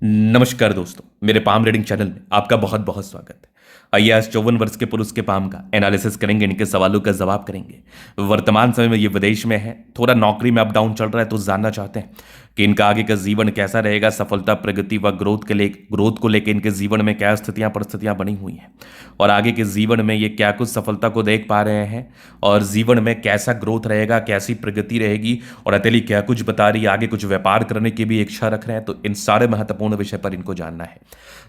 नमस्कार दोस्तों, मेरे पाम रीडिंग चैनल में आपका बहुत बहुत स्वागत है। आइए आज 54 वर्ष के पुरुष के पाम का एनालिसिस करेंगे, इनके सवालों का जवाब करेंगे। वर्तमान समय में ये विदेश में है, थोड़ा नौकरी में अप डाउन चल रहा है, तो जानना चाहते हैं कि इनका आगे का जीवन कैसा रहेगा। सफलता, प्रगति व ग्रोथ को लेकर इनके जीवन में क्या स्थितियां परिस्थितियां बनी हुई हैं और आगे के जीवन में ये क्या कुछ सफलता को देख पा रहे हैं और जीवन में कैसा ग्रोथ रहेगा, कैसी प्रगति रहेगी और हथेली क्या कुछ बता रही है। आगे कुछ व्यापार करने की भी इच्छा रख रहे हैं, तो इन सारे महत्वपूर्ण विषय पर इनको जानना है।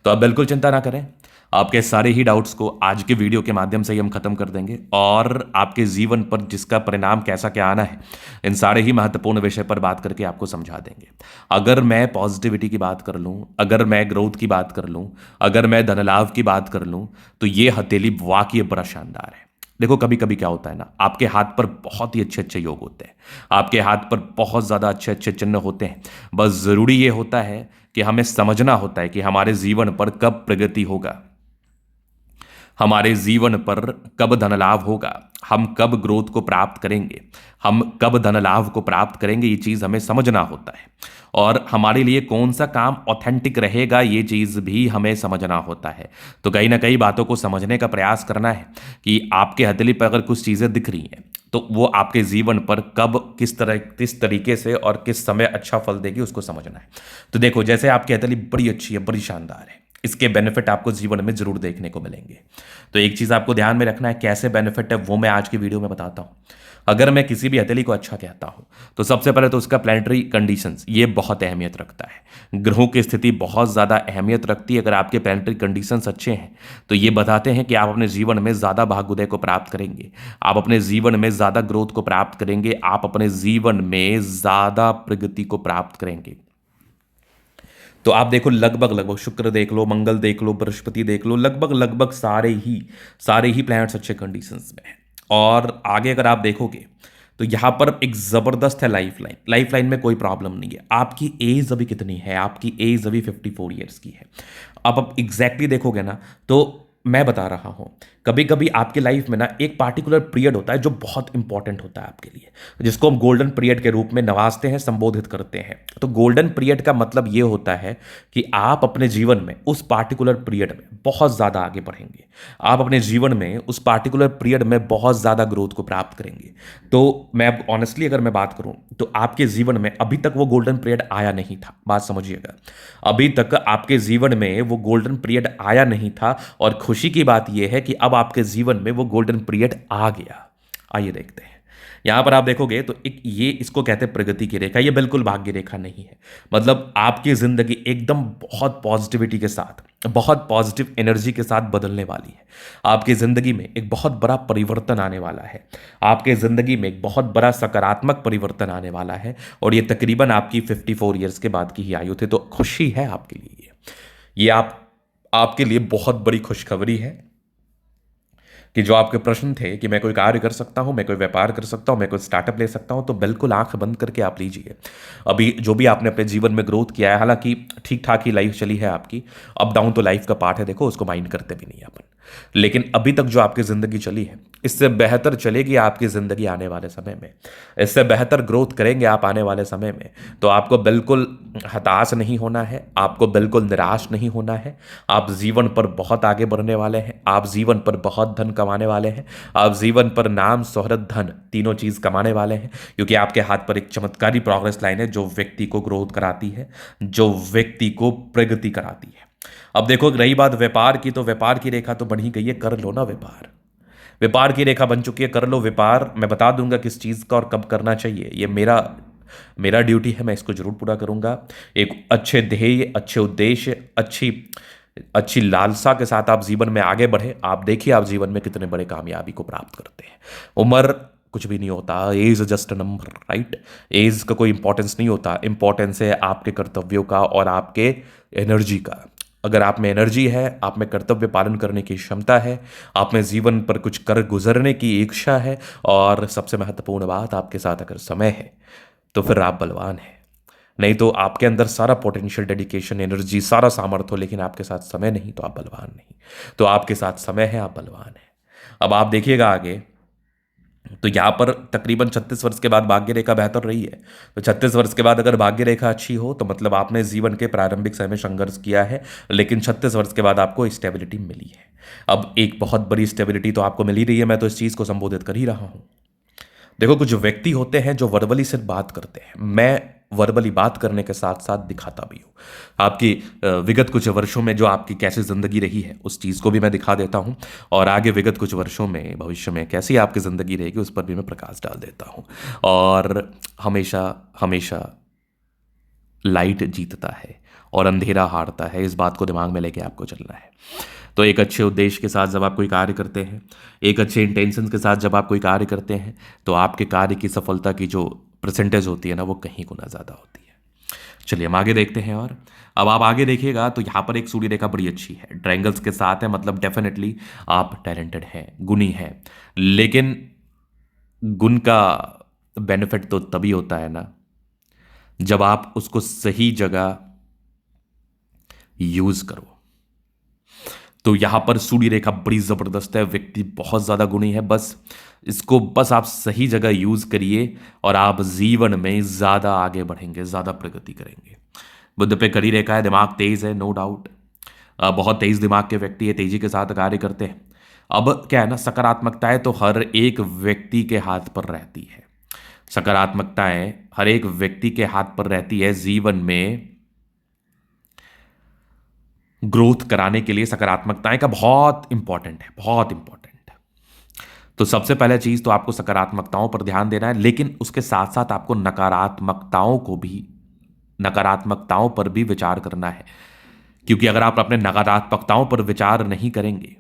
तो आप बिल्कुल चिंता ना करें, आपके सारे ही डाउट्स को आज के वीडियो के माध्यम से ही हम खत्म कर देंगे और आपके जीवन पर जिसका परिणाम कैसा क्या आना है, इन सारे ही महत्वपूर्ण विषय पर बात करके आपको समझा देंगे। अगर मैं पॉजिटिविटी की बात कर लूं, अगर मैं ग्रोथ की बात कर लूं, अगर मैं धन लाभ की बात कर लूं, तो ये हथेली वाकई बड़ा शानदार है। देखो, कभी कभी क्या होता है ना, आपके हाथ पर बहुत ही अच्छे अच्छे योग होते हैं, आपके हाथ पर बहुत ज़्यादा अच्छे अच्छे चिन्ह होते हैं। बस ज़रूरी ये होता है कि हमें समझना होता है कि हमारे जीवन पर कब प्रगति होगा, हमारे जीवन पर कब धन लाभ होगा, हम कब ग्रोथ को प्राप्त करेंगे, हम कब धन लाभ को प्राप्त करेंगे, ये चीज़ हमें समझना होता है। और हमारे लिए कौन सा काम ऑथेंटिक रहेगा, ये चीज़ भी हमें समझना होता है। तो कहीं ना कहीं बातों को समझने का प्रयास करना है कि आपके हथेली पर अगर कुछ चीज़ें दिख रही हैं तो वो आपके जीवन पर कब किस तरीके से और किस समय अच्छा फल देगी, उसको समझना है। तो देखो, जैसे आपकी हथेली बड़ी अच्छी है, बड़ी शानदार है, इसके बेनिफिट आपको जीवन में जरूर देखने को मिलेंगे। तो एक चीज आपको ध्यान में रखना है, कैसे बेनिफिट है वो मैं आज की वीडियो में बताता हूं। अगर मैं किसी भी हथेली को अच्छा कहता हूं तो सबसे पहले तो उसका प्लानिटरी कंडीशंस ये बहुत अहमियत रखता है। ग्रहों की स्थिति बहुत ज़्यादा अहमियत रखती है। अगर आपके प्लानिटरी कंडीशंस अच्छे हैं तो ये बताते हैं कि आप अपने जीवन में ज़्यादा भाग्योदय को प्राप्त करेंगे, आप अपने जीवन में ज़्यादा ग्रोथ को प्राप्त करेंगे, आप अपने जीवन में ज़्यादा प्रगति को प्राप्त करेंगे। तो आप देखो, लगभग लगभग शुक्र देख लो, मंगल देख लो, बृहस्पति देख लो, लगभग लगभग सारे ही प्लैनेट्स अच्छे कंडीशंस में हैं। और आगे अगर आप देखोगे तो यहां पर एक जबरदस्त है लाइफ लाइन में कोई प्रॉब्लम नहीं है। आपकी एज अभी कितनी है? आपकी एज अभी 54 ईयर्स की है। अब एग्जैक्टली देखोगे ना, तो मैं बता रहा हूं, कभी कभी आपकी लाइफ में ना एक पार्टिकुलर पीरियड होता है जो बहुत इंपॉर्टेंट होता है आपके लिए, जिसको हम गोल्डन पीरियड के रूप में नवाजते हैं, संबोधित करते हैं। तो गोल्डन पीरियड का मतलब ये होता है कि आप अपने जीवन में उस पार्टिकुलर पीरियड में बहुत ज़्यादा आगे बढ़ेंगे, आप अपने जीवन में उस पार्टिकुलर पीरियड में बहुत ज़्यादा ग्रोथ को प्राप्त करेंगे। तो मैं अब ऑनेस्टली अगर मैं बात करूं तो आपके जीवन में अभी तक वो गोल्डन पीरियड आया नहीं था। बात समझिएगा, अभी तक आपके जीवन में वो गोल्डन पीरियड आया नहीं था और खुशी की बात यह है कि अब आपके जीवन में वो गोल्डन पीरियड आ गया। आइए देखते हैं। यहां पर आप देखोगे तो एक ये इसको कहते हैं प्रगति की रेखा। ये बिल्कुल भाग्य रेखा नहीं है। मतलब आपकी जिंदगी एकदम बहुत पॉजिटिविटी के साथ, बहुत पॉजिटिव एनर्जी के साथ बदलने वाली है। आपकी जिंदगी में एक बहुत बड़ा परिवर्तन आने वाला है। आपके जिंदगी में एक बहुत बड़ा सकारात्मक परिवर्तन आने वाला है और ये तकरीबन आपकी 54 ईयर्स के बाद की ही आयु थी। तो खुशी है आपके लिए, ये आपके लिए बहुत बड़ी खुशखबरी है कि जो आपके प्रश्न थे कि मैं कोई कार्य कर सकता हूं, मैं कोई व्यापार कर सकता हूं, मैं कोई स्टार्टअप ले सकता हूं, तो बिल्कुल आंख बंद करके आप लीजिए। अभी जो भी आपने अपने जीवन में ग्रोथ किया है, हालांकि ठीक ठाक ही लाइफ चली है आपकी, अप डाउन तो लाइफ का पार्ट है, देखो उसको माइंड करते भी नहीं अपन। लेकिन अभी तक जो आपकी जिंदगी चली है, इससे बेहतर चलेगी आपकी जिंदगी आने वाले समय में, इससे बेहतर ग्रोथ करेंगे आप आने वाले समय में। तो आपको बिल्कुल हताश नहीं होना है, आपको बिल्कुल निराश नहीं होना है। आप जीवन पर बहुत आगे बढ़ने वाले हैं, आप जीवन पर बहुत धन कमाने वाले हैं, आप जीवन पर नाम, शोहरत, धन तीनों चीज कमाने वाले हैं, क्योंकि आपके हाथ पर एक चमत्कारी प्रोग्रेस लाइन है जो व्यक्ति को ग्रोथ कराती है, जो व्यक्ति को प्रगति कराती है। अब देखो, रही बात व्यापार की, तो व्यापार की रेखा तो बन ही गई है, कर लो ना व्यापार। व्यापार की रेखा बन चुकी है, कर लो व्यापार। मैं बता दूंगा किस चीज का और कब करना चाहिए, ये मेरा मेरा ड्यूटी है, मैं इसको जरूर पूरा करूंगा। एक अच्छे ध्येय, अच्छे उद्देश्य, अच्छी अच्छी लालसा के साथ आप जीवन में आगे बढ़े। आप देखिए आप जीवन में कितने बड़े कामयाबी को प्राप्त करते हैं। उम्र कुछ भी नहीं होता, age just a number, right. Age का कोई इंपॉर्टेंस नहीं होता, इंपॉर्टेंस है आपके कर्तव्यों का और आपके एनर्जी का। अगर आप में एनर्जी है, आप में कर्तव्य पालन करने की क्षमता है, आप में जीवन पर कुछ कर गुजरने की इच्छा है, और सबसे महत्वपूर्ण बात, आपके साथ अगर समय है, तो फिर आप बलवान हैं। नहीं तो आपके अंदर सारा पोटेंशियल, डेडिकेशन, एनर्जी, सारा सामर्थ्य हो, लेकिन आपके साथ समय नहीं, तो आप बलवान नहीं। तो आपके साथ समय है, आप बलवान हैं। अब आप देखिएगा आगे, तो यहाँ पर तकरीबन 36 वर्ष के बाद भाग्य रेखा बेहतर रही है। तो 36 वर्ष के बाद अगर भाग्य रेखा अच्छी हो तो मतलब आपने जीवन के प्रारंभिक समय में संघर्ष किया है, लेकिन 36 वर्ष के बाद आपको स्टेबिलिटी मिली है। अब एक बहुत बड़ी स्टेबिलिटी तो आपको मिल ही रही है, मैं तो इस चीज़ को संबोधित कर ही रहा हूँ। देखो, कुछ व्यक्ति होते हैं जो वर्बली सिर्फ बात करते हैं। मैं वर्बली बात करने के साथ साथ दिखाता भी हूँ। आपकी विगत कुछ वर्षों में जो आपकी कैसी ज़िंदगी रही है उस चीज़ को भी मैं दिखा देता हूँ, और आगे विगत कुछ वर्षों में भविष्य में कैसी आपकी ज़िंदगी रहेगी उस पर भी मैं प्रकाश डाल देता हूँ। और हमेशा हमेशा लाइट जीतता है और अंधेरा हारता है, इस बात को दिमाग में लेके आपको चलना है। तो एक अच्छे उद्देश्य के साथ जब आप कोई कार्य करते हैं, एक अच्छे इंटेंशन के साथ जब आप कोई कार्य करते हैं, तो आपके कार्य की सफलता की जो परसेंटेज होती है ना, वो कहीं गुना ज़्यादा होती है। चलिए हम आगे देखते हैं। और अब आप आगे देखिएगा तो यहाँ पर एक सूर्य रेखा बड़ी अच्छी है, ट्रायंगल्स के साथ है, मतलब डेफिनेटली आप टैलेंटेड हैं, गुणी हैं। लेकिन गुण का बेनिफिट तो तभी होता है ना जब आप उसको सही जगह यूज करो। तो यहां पर सूर्य रेखा बड़ी जबरदस्त है, व्यक्ति बहुत ज्यादा गुणी है, बस आप सही जगह यूज करिए और आप जीवन में ज्यादा आगे बढ़ेंगे, ज्यादा प्रगति करेंगे। बुध पे कड़ी रेखा है, दिमाग तेज है, नो डाउट। बहुत तेज दिमाग के व्यक्ति है, तेजी के साथ कार्य करते हैं। अब क्या है ना, सकारात्मकताएं तो हर एक व्यक्ति के हाथ पर रहती है। सकारात्मकताएं हर एक व्यक्ति के हाथ पर रहती है। जीवन में ग्रोथ कराने के लिए सकारात्मकताएं का बहुत इंपॉर्टेंट है, बहुत इंपॉर्टेंट है। तो सबसे पहले चीज तो आपको सकारात्मकताओं पर ध्यान देना है, लेकिन उसके साथ साथ आपको नकारात्मकताओं पर भी विचार करना है। क्योंकि अगर आप अपने नकारात्मकताओं पर विचार नहीं करेंगे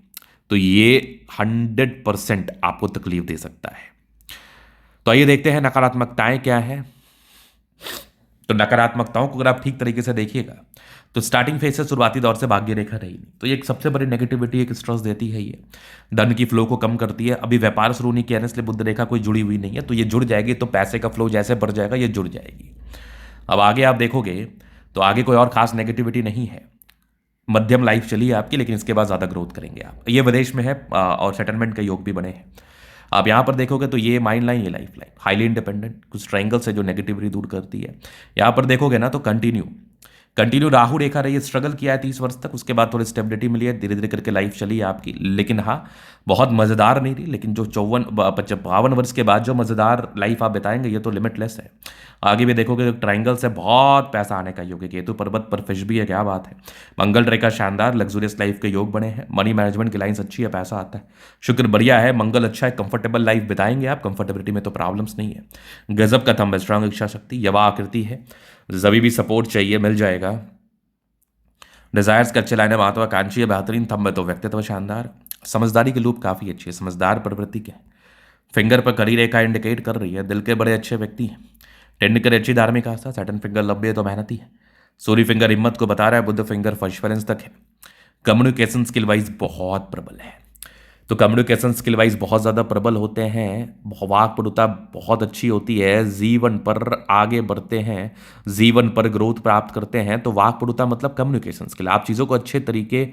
तो ये 100% आपको तकलीफ दे सकता है। तो आइए देखते हैं नकारात्मकताएं क्या है। तो नकारात्मकताओं को अगर आप ठीक तरीके से देखिएगा तो स्टार्टिंग फेज से शुरुआती दौर से भाग्य रेखा रही नहीं, तो ये एक सबसे बड़ी नेगेटिविटी, एक स्ट्रेस देती है। ये धन की फ्लो को कम करती है। अभी व्यापार शुरू नहीं किया ना, इसलिए बुध रेखा कोई जुड़ी हुई नहीं है, तो ये जुड़ जाएगी तो पैसे का फ्लो जैसे बढ़ जाएगा ये जुड़ जाएगी। अब आगे आप देखोगे तो आगे कोई और खास नेगेटिविटी नहीं है, मध्यम लाइफ चली है आपकी, लेकिन इसके बाद ज़्यादा ग्रोथ करेंगे आप। ये विदेश में है और सेटलमेंट के योग भी बने हैं। आप यहाँ पर देखोगे तो ये माइंड लाइन, ये लाइफ लाइन, हाईली इंडिपेंडेंट, कुछ ट्रायंगल से जो नेगेटिविटी दूर करती है। यहाँ पर देखोगे ना तो कंटिन्यू राहु रेखा रही है, स्ट्रगल किया है 30 वर्ष तक, उसके बाद थोड़ी स्टेबिलिटी मिली है, धीरे धीरे करके लाइफ चली है आपकी। लेकिन हाँ, बहुत मज़ेदार नहीं रही, लेकिन जो 52 वर्ष के बाद जो मज़ेदार लाइफ आप बिताएंगे ये तो लिमिटलेस है। आगे भी देखोगे ट्रायंगल से बहुत पैसा आने का योग है, केतु पर्वत पर फिश भी है, क्या बात है। मंगल रेखा शानदार, लग्जूरियस लाइफ के योग बने हैं, मनी मैनेजमेंट की लाइन्स अच्छी है, पैसा आता है। शुक्र बढ़िया है, मंगल अच्छा है, कंफर्टेबल लाइफ बिताएंगे आप, कंफर्टेबिलिटी में तो प्रॉब्लम्स नहीं है। गजब का थंब है, स्ट्रांग इच्छा शक्ति, यवा आकृति है, जभी भी सपोर्ट चाहिए मिल जाएगा। डिजायर्स के अच्छे लाइन है, महत्वाकांक्षी है, बेहतरीन थंब है, तो व्यक्तित्व शानदार। समझदारी की लूप काफ़ी अच्छी है, समझदार प्रवृत्ति के। फिंगर पर कड़ी रेखा इंडिकेट कर रही है, दिल के बड़े अच्छे व्यक्ति हैं। टेंड करे अच्छी धार्मिक आस्था, सैटर्न फिंगर लंबी है तो मेहनती है। सूर्य फिंगर हिम्मत को बता रहा है, बुध फिंगर फर्स्ट तक है। कम्युनिकेशन स्किल वाइज बहुत प्रबल है, तो कम्युनिकेशन स्किल वाइज बहुत ज़्यादा प्रबल होते हैं। वाक्पटुता बहुत अच्छी होती है, जीवन पर आगे बढ़ते हैं, जीवन पर ग्रोथ प्राप्त करते हैं। तो वाक्पटुता मतलब कम्युनिकेशन स्किल, आप चीज़ों को अच्छे तरीके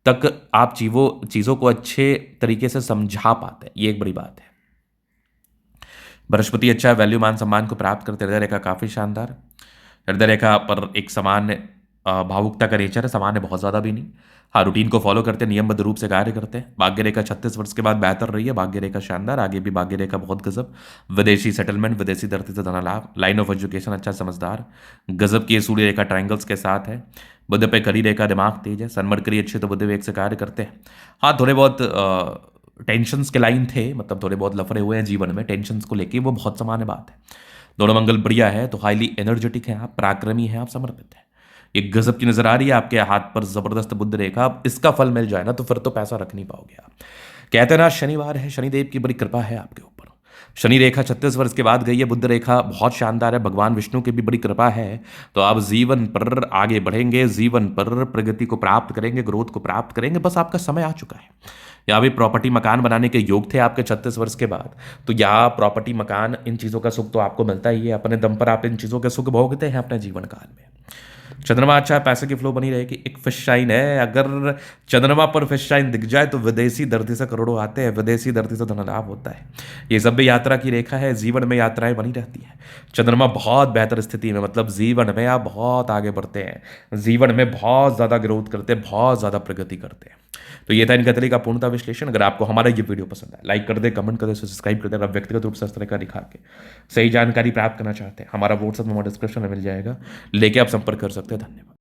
तक, आप चीज़ों को अच्छे तरीके से समझा पाते हैं, ये एक बड़ी बात है। बृहस्पति अच्छा है, वैल्यू मान सम्मान को प्राप्त करते। हृदय रेखा काफ़ी शानदार, हृदय रेखा पर एक सामान्य भावुकता का नेचर है, सामान्य बहुत ज़्यादा भी नहीं। हाँ, रूटीन को फॉलो करते, नियमबद्ध रूप से कार्य करते हैं। भाग्य रेखा 36 वर्ष के बाद बेहतर रही है, भाग्य रेखा शानदार, आगे भी भाग्य रेखा बहुत गजब। विदेशी सेटलमेंट, विदेशी धरती से धन लाभ, लाइन ऑफ एजुकेशन अच्छा, समझदार। गजब की सूर्य रेखा ट्रायंगल्स के साथ है। बुध पे कड़ी रेखा, दिमाग तेज है, सनमरकरी अच्छे, तो बुध वेग से कार्य करते हैं। हाँ, थोड़े बहुत टेंशन्स के लाइन थे, मतलब थोड़े बहुत लफड़े हुए हैं जीवन में टेंशन्स को लेके, वो बहुत सामान्य बात है। दोनों मंगल बढ़िया है, तो हाईली एनर्जेटिक है आप, पराक्रमी हैं आप, समर्पित हैं। एक गजब की नजर आ रही है आपके हाथ पर, जबरदस्त बुध रेखा। अब इसका फल मिल जाए ना तो फिर तो पैसा रख नहीं पाओगे आप। कहते हैं ना शनिवार है, शनिदेव की बड़ी कृपा है आपके ऊपर। शनि रेखा 36 वर्ष के बाद गई है, बुध रेखा बहुत शानदार है, भगवान विष्णु की भी बड़ी कृपा है। तो आप जीवन पर आगे बढ़ेंगे, जीवन पर प्रगति को प्राप्त करेंगे, ग्रोथ को प्राप्त करेंगे, बस आपका समय आ चुका है। या भी प्रॉपर्टी मकान बनाने के योग थे आपके 36 वर्ष के बाद, तो यहाँ प्रॉपर्टी मकान इन चीज़ों का सुख तो आपको मिलता ही है, अपने दम पर आप इन चीज़ों के सुख भोगते हैं अपने जीवन काल में। चंद्रमा अच्छा है, पैसे की फ्लो बनी रहेगी। एक फिश शाइन है, अगर चंद्रमा पर फिश शाइन दिख जाए तो विदेशी धरती से करोड़ों आते हैं, विदेशी धरती से धन लाभ होता है। ये सब भी यात्रा की रेखा है, जीवन में यात्राएं बनी रहती है। चंद्रमा बहुत बेहतर स्थिति में, मतलब जीवन में आप बहुत आगे बढ़ते हैं, जीवन में बहुत ज़्यादा ग्रोथ करते हैं, बहुत ज़्यादा प्रगति करते हैं। तो ये था इनका तरीका पूर्णता विश्लेषण। अगर आपको हमारा ये वीडियो पसंद है, लाइक कर दे, कमेंट कर दे, सब्सक्राइब कर दे। अगर व्यक्तिगत रूप से इस तरह का दिखा के सही जानकारी प्राप्त करना चाहते हैं, हमारा व्हाट्सएप नंबर डिस्क्रिप्शन में मिल जाएगा, लेके आप संपर्क कर सकते हैं। धन्यवाद।